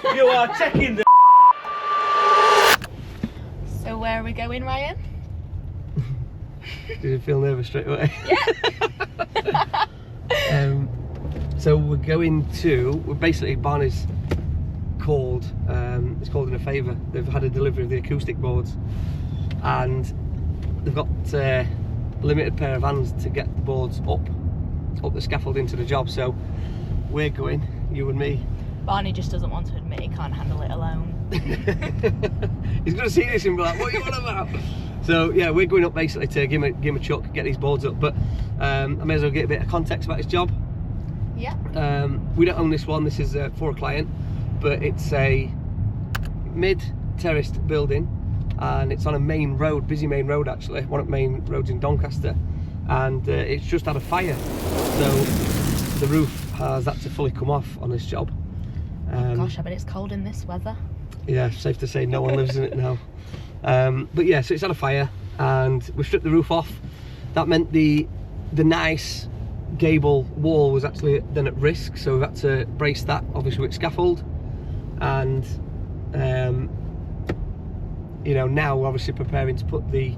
You are checking the. So where are we going, Ryan? Did you feel nervous straight away? Yeah. So we're going to, basically Barney's called, it's called in a favour. They've had a delivery of the acoustic boards and they've got a limited pair of hands to get the boards up the scaffolding to the job. So we're going, you and me. Barney just doesn't want to admit he can't handle it alone. He's going to see this and be like, what are you on about? So yeah, we're going up basically to give him a chuck, get these boards up, but I may as well get a bit of context about his job. Yeah. We don't own this one, this is for a client, but it's a mid-terraced building and it's on a main road, busy main road actually, one of the main roads in Doncaster, and it's just had a fire, so the roof has had to fully come off on this job. Gosh, I bet it's cold in this weather. Yeah, safe to say no one lives in it now. But yeah, so it's had a fire and we stripped the roof off. That meant the nice gable wall was actually then at risk, so we've had to brace that obviously with scaffold, and you know, now we're obviously preparing to put the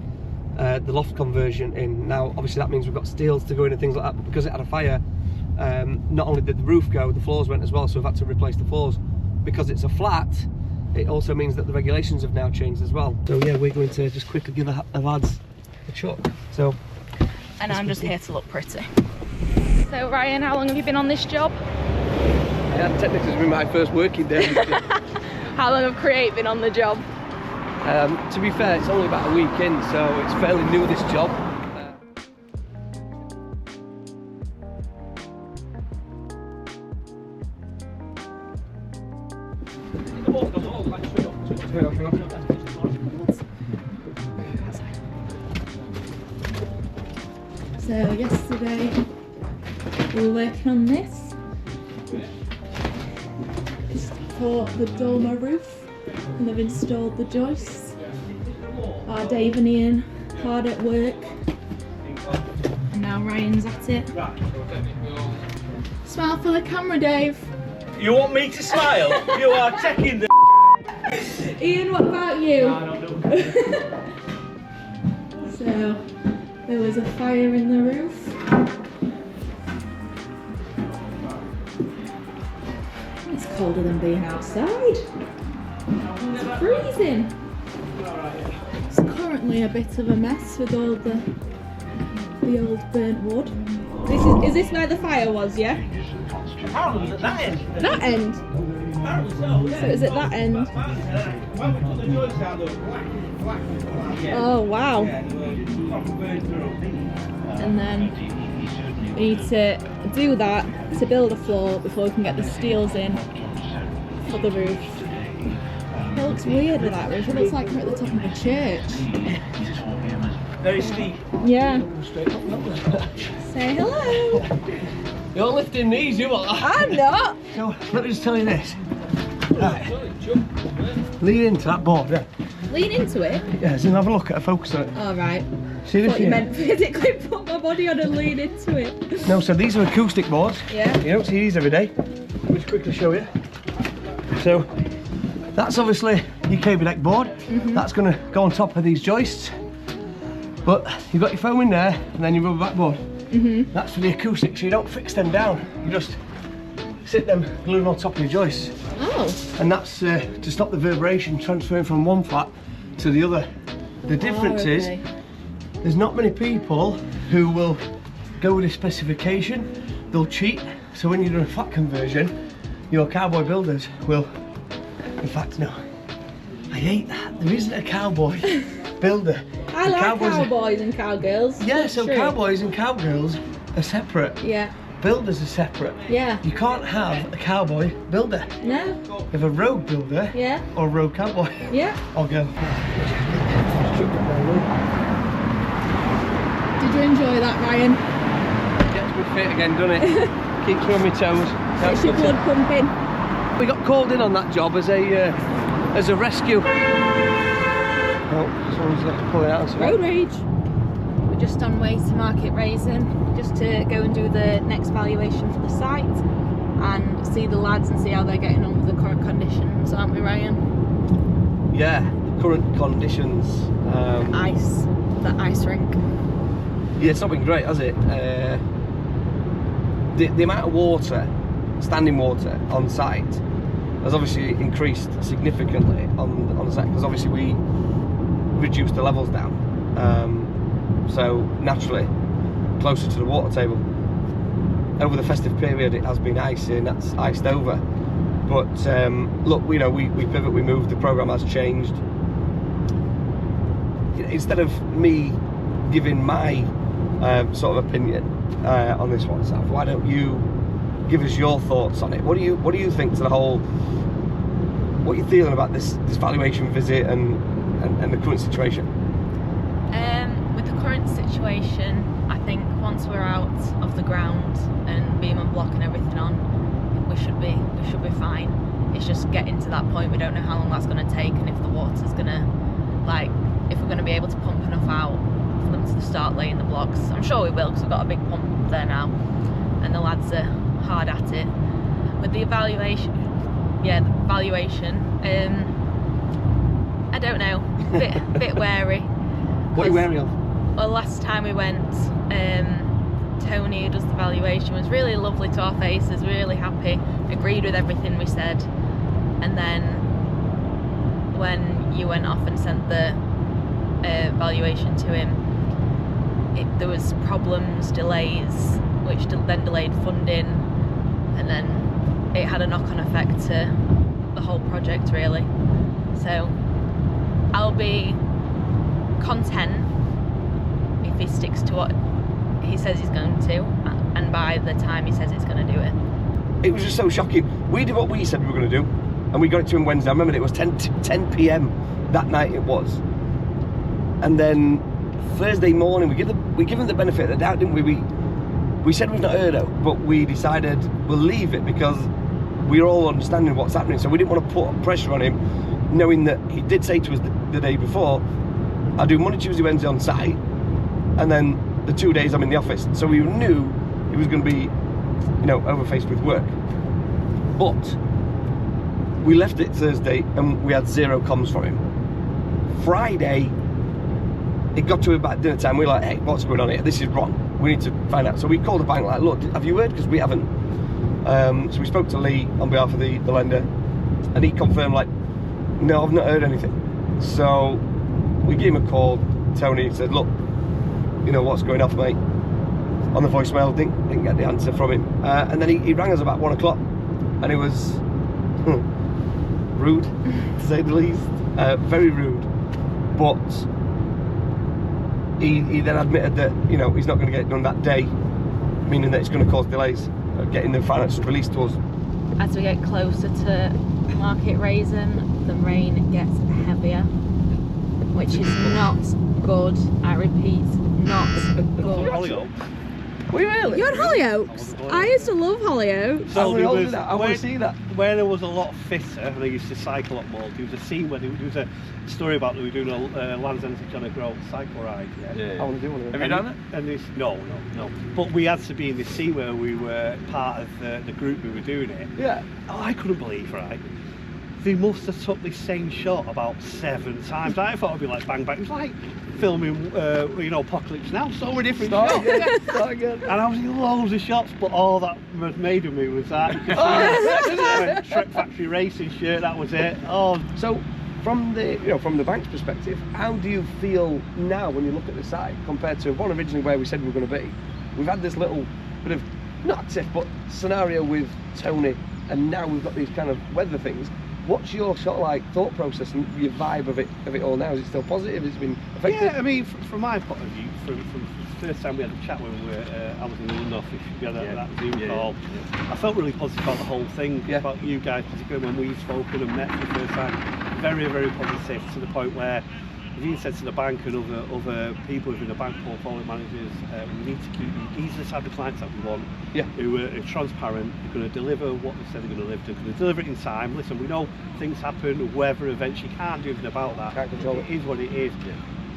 loft conversion in. Now obviously that means we've got steels to go in and things like that, but because it had a fire, not only did the roof go, the floors went as well, so we've had to replace the floors. Because it's a flat, it also means that the regulations have now changed as well. So yeah, we're going to just quickly give the lads a chuck. So, and I'm just here to look pretty. So Ryan, how long have you been on this job? Yeah, technically it's been my first working day. How long have Create been on the job? To be fair, it's only about a week in, so it's fairly new, this job. So yesterday we were working on this. It's for the dormer roof, and they've installed the joists. Our Dave and Ian hard at work, and now Ryan's at it. Smile for the camera, Dave. You want me to smile? You are checking the. Ian, what about you? So there was a fire in the roof. It's colder than being outside. It's freezing. It's currently a bit of a mess with all the old burnt wood. Is this where the fire was, yeah? Apparently it was at that end. That end? So it was at that end? When we took the joists out, they were black. Oh wow. And then we need to do that to build a floor before we can get the steels in for the roof. It looks weird with that roof. It looks like we're at the top of a church. Very steep. Yeah. Say hello. You're lifting these, you are. I'm not. So let me just tell you this. Right. Lean into that board, yeah. Lean into it. Yeah, so have a look at a focus on it. All right. See this Thought you here? meant physically put my body on and lean into it. No, so these are acoustic boards. Yeah. You don't see these every day. Let me just quickly show you. So that's obviously your KB deck board. That's going to go on top of these joists. But you've got your foam in there and then your rubber backboard. That's for the acoustics, so you don't fix them down. You just sit them glued on top of your joists. Oh. And that's to stop the vibration transferring from one flat to the other. The difference is there's not many people who will go with a specification. They'll cheat. So when you're doing a flat conversion, your cowboy builders will, in fact, no, I hate that. There isn't a cowboy builder. I like cowboys and cowgirls. Yeah, so cowboys and cowgirls are separate. Yeah. Builders are separate. Yeah. You can't have a cowboy builder. No. You have a road builder. Yeah. Or a road cowboy. Yeah. Or girl. Did you enjoy that, Ryan? Gets me fit again, doesn't it? Keeps me on my toes. It's your blood pumping. We got called in on that job as a rescue. Oh, someone's pulling out. Road rage. We're just on way to Market Rasen, just to go and do the next valuation for the site. and see the lads and see how they're getting on with the current conditions, aren't we, Ryan? Yeah, the current conditions. The ice rink. Yeah, it's not been great, has it? The amount of water, standing water on site, has obviously increased significantly on the site, because obviously we reduced the levels down, so naturally closer to the water table. Over the festive period it has been icy, and that's iced over, but look, you know, we pivot, we move, the programme has changed. Instead of me giving my sort of opinion on this one, Sav, why don't you give us your thoughts on it? What do you think to the whole, what are you feeling about this valuation visit and the current situation? With the current situation, I think once we're out of the ground and beam and block and everything on, we should be fine. It's just getting to that point. We don't know how long that's going to take, and if the water's going to, like, if we're going to be able to pump enough out for them to start laying the blocks. I'm sure we will, because we've got a big pump there now, and the lads are hard at it. With the evaluation, I don't know, bit wary. What are you wary of? Well, last time we went, Tony, who does the valuation, was really lovely to our faces, really happy, agreed with everything we said, and then when you went off and sent the valuation to him, there was problems, delays, which then delayed funding, and then it had a knock-on effect to the whole project, really. So I'll be content if he sticks to what he says he's going to, and by the time he says he's going to do it. It was just so shocking. We did what we said we were going to do, and we got it to him Wednesday. I remember it was 10 p.m. that night it was. And then Thursday morning, we give him the benefit of the doubt, didn't we? We said we've not heard it, but we decided we'll leave it because we're all understanding what's happening. So we didn't want to put pressure on him, knowing that he did say to us the day before, I'll do Monday, Tuesday, Wednesday on site, and then the 2 days I'm in the office. So we knew he was going to be, you know, overfaced with work. But we left it Thursday and we had zero comms from him. Friday, it got to about dinner time. We were like, hey, what's going on here? This is wrong. We need to find out. So we called the bank, like, look, have you heard? Because we haven't. So we spoke to Lee on behalf of the lender, and he confirmed, like, no, I've not heard anything. So we gave him a call. Tony said, look, you know, what's going off, mate? On the voicemail, didn't get the answer from him. And then he rang us about 1 o'clock, and it was rude, to say the least. Very rude. But he then admitted that, you know, he's not going to get it done that day, meaning that it's going to cause delays getting the financial release to us. As we get closer to Market Rasen, the rain gets heavier, which is not good. I repeat, not good. Hollyoaks. We really? You're at Hollyoaks? I used to love Hollyoaks. So I want to see that. Where there was a lot fitter, and I used to cycle a lot more, there was a scene where there was a story about that we were doing a Land's End to John O'Groats cycle ride. I want to do one of them. Have you done it? And this, no. But we had to be in this scene where we were part of the group who were doing it. Yeah. Oh, I couldn't believe, right? They must have took this same shot about 7 times. I thought it'd be like bang bang. It was like filming, you know, Apocalypse Now. So many different shots. Start again. And I was in loads of shots, but all that was made of me was that. Trek Factory Racing shirt. That was it. Oh, So from the bank's perspective, how do you feel now when you look at the site compared to one originally where we said we were going to be? We've had this little bit of, not tiff, but scenario with Tony, and now we've got these kind of weather things. What's your sort of like thought process and your vibe of it all now? Is it still positive? Has it been effective? yeah, I mean, from my point of view, from the first time we had a chat when I was in the London office, we had that Zoom call. I felt really positive about the whole thing, about you guys, particularly when we've spoken and met for the first time. Very, very positive, to the point where we've even said to the bank and other people within the bank, portfolio managers, we need to keep these are the type of clients that we want, who are transparent, they're going to deliver what they said they're going to deliver, they're going to deliver it in time. Listen, we know things happen, weather events, you can't do anything about that. Can't control it. It is what it is.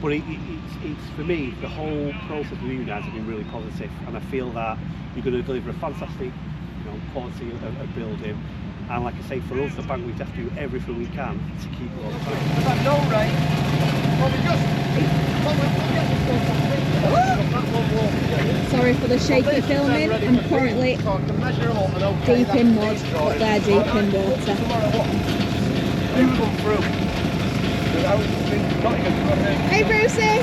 But it's for me, the whole process with you guys has been really positive, and I feel that you're going to deliver a fantastic quality of building. And like I say, for us, the bank, we have to do everything we can to keep it on track. Is that no rain? Sorry for the shaky filming. I'm currently deep in mud, but they're deep in water. They've come through. Hey Brucey!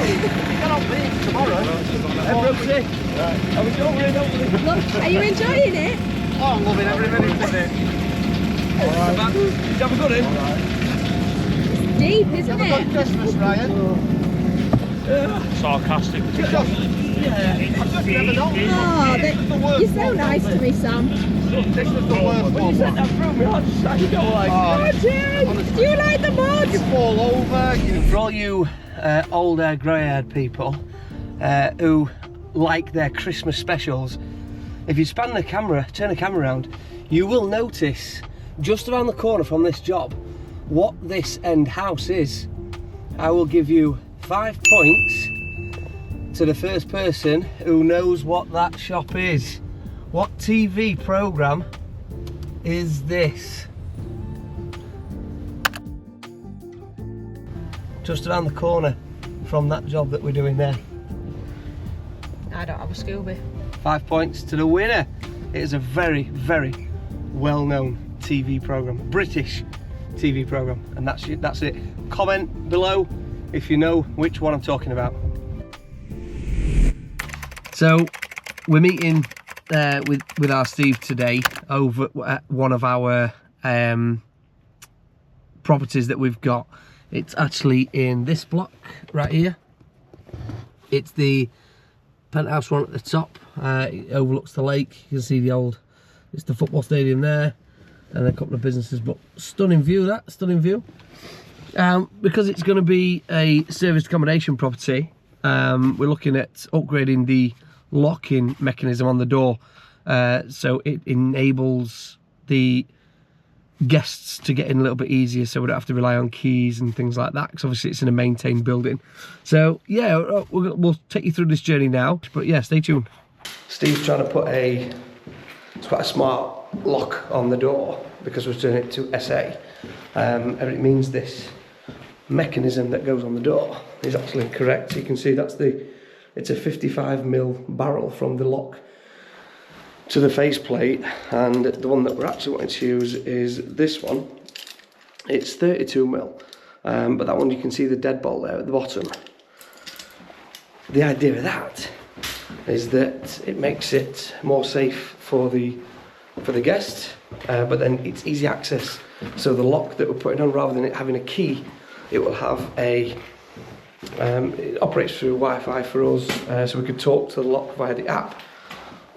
You cannot leave tomorrow. Hey Brucey! Are we going? Look, are you enjoying it? Oh, I'm loving every minute of it. Alright. Did you have a good one? It's deep, isn't Have a good it? Christmas, Ryan. Sarcastic. I've just never known. Oh, you're so nice to me, Sam. This was the worst one. You said that through me, I just like, you know, like, Do you like the mud? You fall over. For all you older, grey-haired people who like their Christmas specials, if you turn the camera around, you will notice just around the corner from this job what this end house is. I will give you 5 points to the first person who knows what that shop is. What TV programme is this? Just around the corner from that job that we're doing there. I don't have a Scooby. 5 points to the winner. It is a very, very well-known TV programme, British TV programme, and that's it. Comment below if you know which one I'm talking about. So we're meeting with our Steve today over at one of our properties that we've got. It's actually in this block right here. It's the penthouse one at the top. It overlooks the lake. You can see it's the football stadium there, and a couple of businesses, but stunning view, stunning view. Because it's going to be a serviced accommodation property, we're looking at upgrading the locking mechanism on the door, so it enables the guests to get in a little bit easier, so we don't have to rely on keys and things like that, because obviously it's in a maintained building. So yeah, we'll take you through this journey now, but yeah, stay tuned. Steve's trying to put it's quite a smart lock on the door because we're turning it to SA, and it means this mechanism that goes on the door is actually incorrect. So you can see it's a 55mm barrel from the lock to the faceplate, and the one that we're actually wanting to use is this one. It's 32mm, but that one, you can see the deadbolt there at the bottom. The idea of that is that it makes it more safe for the guest, but then it's easy access. So the lock that we're putting on, rather than it having a key, it will have it operates through Wi-Fi for us, so we could talk to the lock via the app.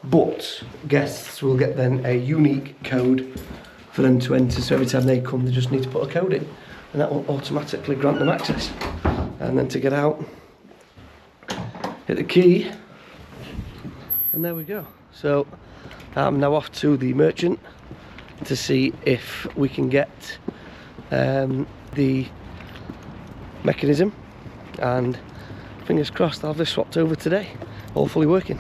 But guests will get then a unique code for them to enter, so every time they come they just need to put a code in, and that will automatically grant them access. And then to get out, hit the key, and there we go. So I'm now off to the merchant to see if we can get the mechanism, and fingers crossed I'll have this swapped over today, all fully working.